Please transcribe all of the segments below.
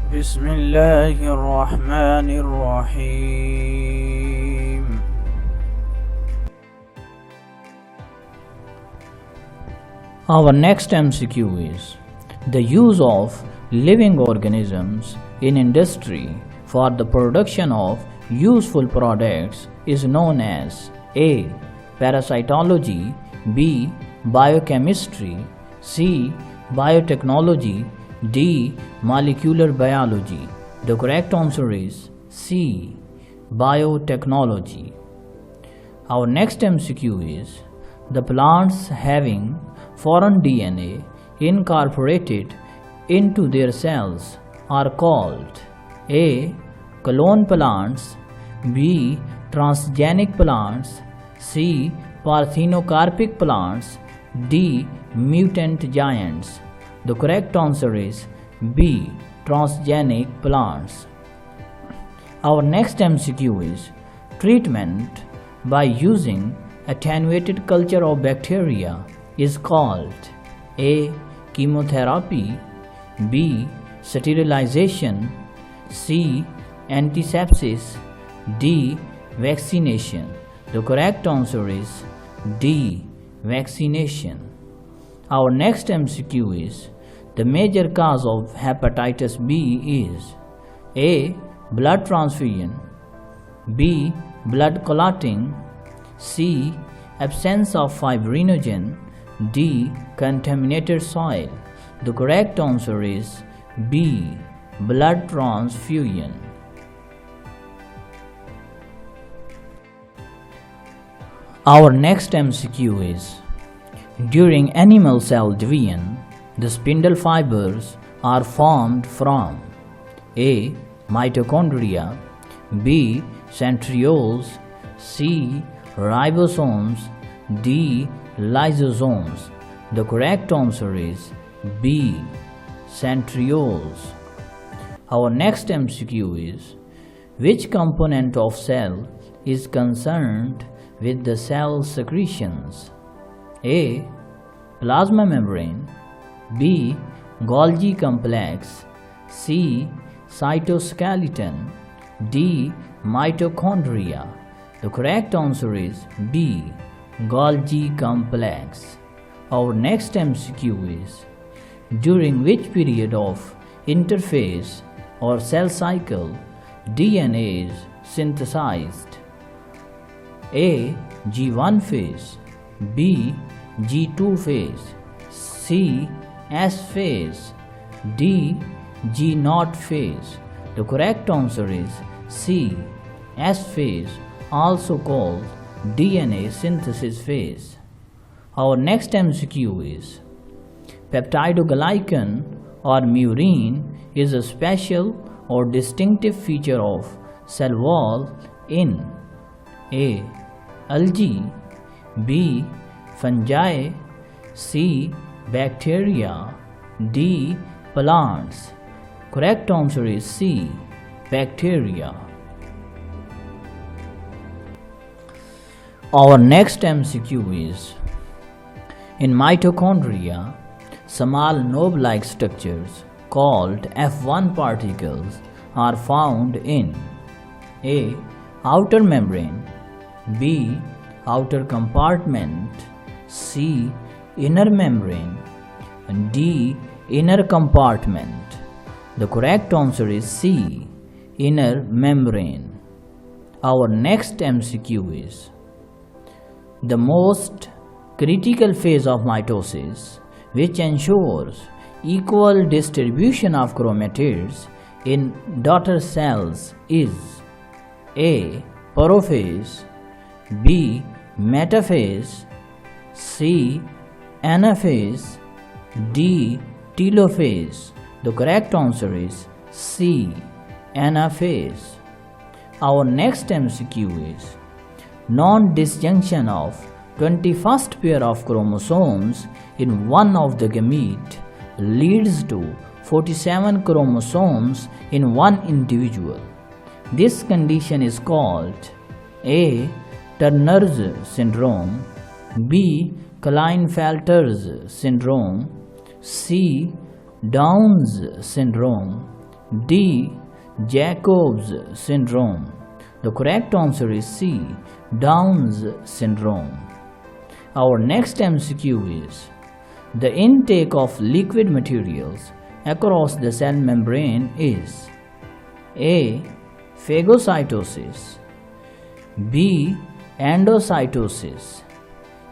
بسم الله الرحمن الرحيم. Our next MCQ is the use of living organisms in industry for the production of useful products is known as A. Parasitology, B. Biochemistry, C. Biotechnology, D. Molecular biology. The correct answer is C. Biotechnology. Our next MCQ is the plants having foreign DNA incorporated into their cells are called A. Clone plants, B. Transgenic plants, C. Parthenocarpic plants, D. Mutant giants. The correct answer is B. Transgenic plants. Our next MCQ is treatment by using attenuated culture of bacteria is called A. Chemotherapy, B. Sterilization, C. Antisepsis, D. Vaccination. The correct answer is D. Vaccination. Our next MCQ is the major cause of hepatitis B is A. Blood transfusion, B. Blood clotting, C. Absence of fibrinogen, D. Contaminated soil. The correct answer is B. Blood transfusion. Our next MCQ is during animal cell division, the spindle fibers are formed from A. Mitochondria, B. Centrioles, C. Ribosomes, D. Lysosomes. The correct answer is B. Centrioles. Our next MCQ is which component of cell is concerned with the cell secretions? A. Plasma membrane, B. Golgi complex, C. Cytoskeleton, D. Mitochondria. The correct answer is B. Golgi complex. Our next MCQ is during which period of interphase or cell cycle DNA is synthesized? A. G1 phase, B. G2 phase, C. S phase, D. G0 phase. The correct answer is C. S phase, also called DNA synthesis phase. Our next MCQ is peptidoglycan or murine is a special or distinctive feature of cell wall in A. Algae, B. Fungi, C. Bacteria, D. Plants. Correct answer is C. Bacteria. Our next MCQ is in mitochondria, small knob-like structures called F1 particles are found in A. Outer membrane, B. Outer compartment, C. Inner membrane, and D. Inner compartment. The correct answer is C. Inner membrane. Our next MCQ is the most critical phase of mitosis, which ensures equal distribution of chromatids in daughter cells, is A. Prophase, B. Metaphase, C. Anaphase, D. Telophase. The correct answer is C. Anaphase. Our next MCQ is non-disjunction of 21st pair of chromosomes in one of the gamete leads to 47 chromosomes in one individual. This condition is called A. Turner's syndrome, B. Klinefelter's syndrome, C. Down's syndrome, D. Jacobs syndrome. The correct answer is C. Down's syndrome. Our next MCQ is the intake of liquid materials across the cell membrane is A. Phagocytosis, B. Endocytosis,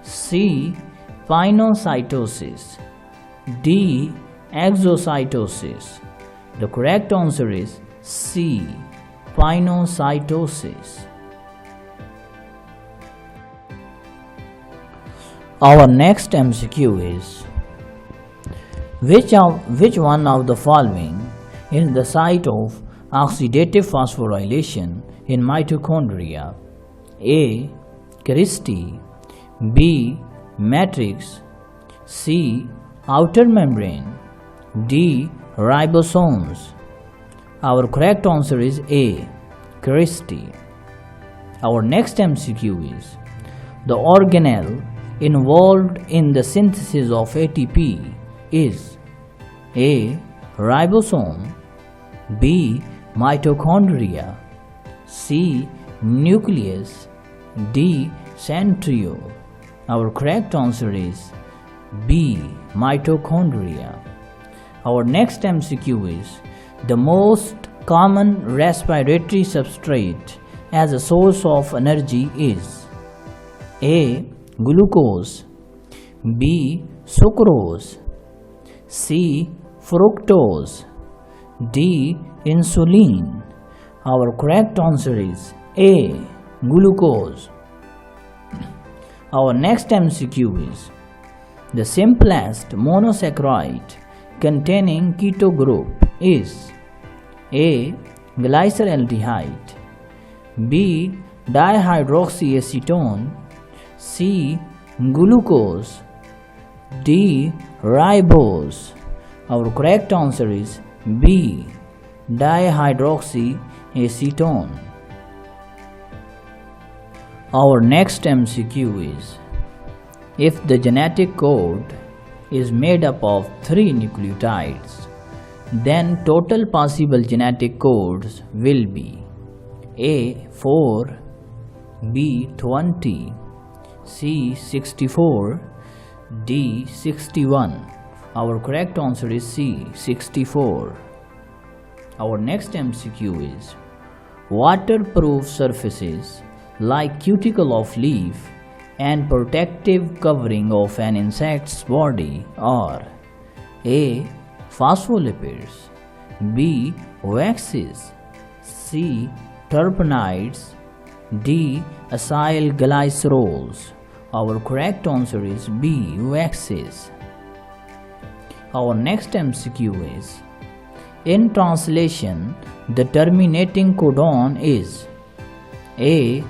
C. Pinocytosis, D. Exocytosis. The correct answer is C. Pinocytosis. Our next MCQ is which one of the following is the site of oxidative phosphorylation in mitochondria? A. Cristae, B. Matrix, C. Outer membrane, D. Ribosomes. Our correct answer is A. Cristae. Our next MCQ is the organelle involved in the synthesis of ATP is A. Ribosome, B. Mitochondria, C. Nucleus, D. Centriole. Our correct answer is B. Mitochondria. Our next MCQ is the most common respiratory substrate as a source of energy is A. Glucose, B. Sucrose, C. Fructose, D. Insulin. Our correct answer is A. Glucose. Our next MCQ is the simplest monosaccharide containing keto group is A. Glyceraldehyde, B. Dihydroxyacetone, C. Glucose, D. Ribose. Our correct answer is B. Dihydroxyacetone. Our next MCQ is if the genetic code is made up of 3 nucleotides, then total possible genetic codes will be A. 4, B. 20, C. 64, D. 61. Our correct answer is C. 64. Our next MCQ is waterproof surfaces like cuticle of leaf and protective covering of an insect's body are A. Phospholipids, B. Waxes, C. Terpenoids, D. Acyl glycerols. Our correct answer is B. Waxes. Our next MCQ is in translation the terminating codon is A.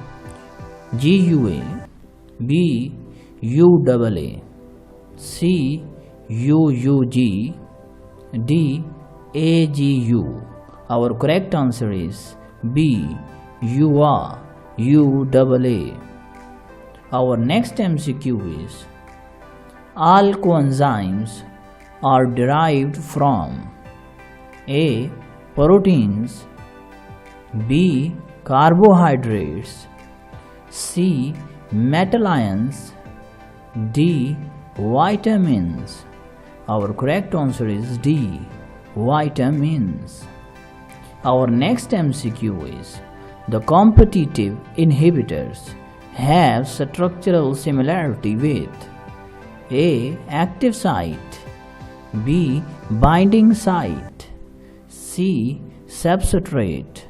GUA, B. UAA, C. UUG, D. AGU. Our correct answer is B. UAA. Our next MCQ is all coenzymes are derived from A. Proteins, B. Carbohydrates, C. Metal ions, D. Vitamins. Our correct answer is D. Vitamins. Our next MCQ is the competitive inhibitors have structural similarity with A. Active site, B. Binding site, C. Substrate,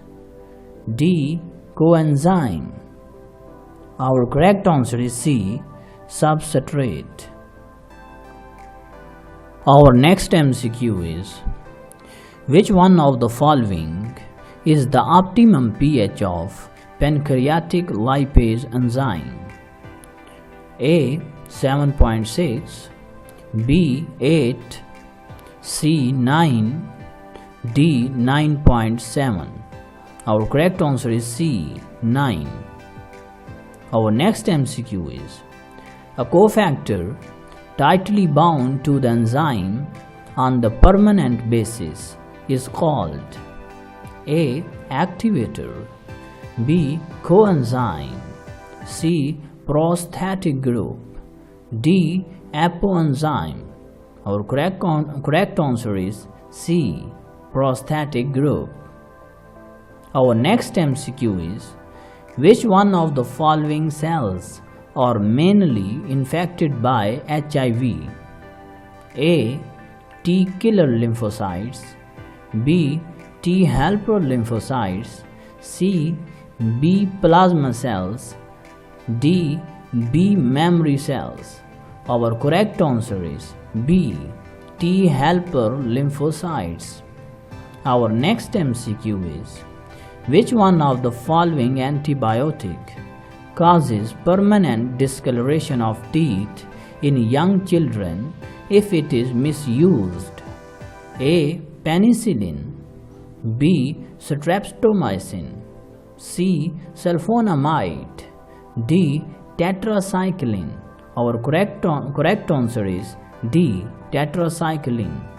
D. Coenzyme. Our correct answer is C. Substrate. Our next MCQ is which one of the following is the optimum pH of pancreatic lipase enzyme? A. 7.6, B. 8, C. 9, D. 9.7. Our correct answer is C. 9. Our next MCQ is a cofactor tightly bound to the enzyme on the permanent basis is called A. Activator, B. Coenzyme, C. Prosthetic group, D. Apoenzyme. Our correct answer is C. Prosthetic group. Our next MCQ is, which one of the following cells are mainly infected by HIV? A. T killer lymphocytes, B. T helper lymphocytes, C. B plasma cells, D. B memory cells. Our correct answer is B. T helper lymphocytes. Our next MCQ is, which one of the following antibiotic causes permanent discoloration of teeth in young children if it is misused? A. Penicillin, B. Streptomycin, C. Sulfonamide, D. Tetracycline. Our correct answer is D. Tetracycline.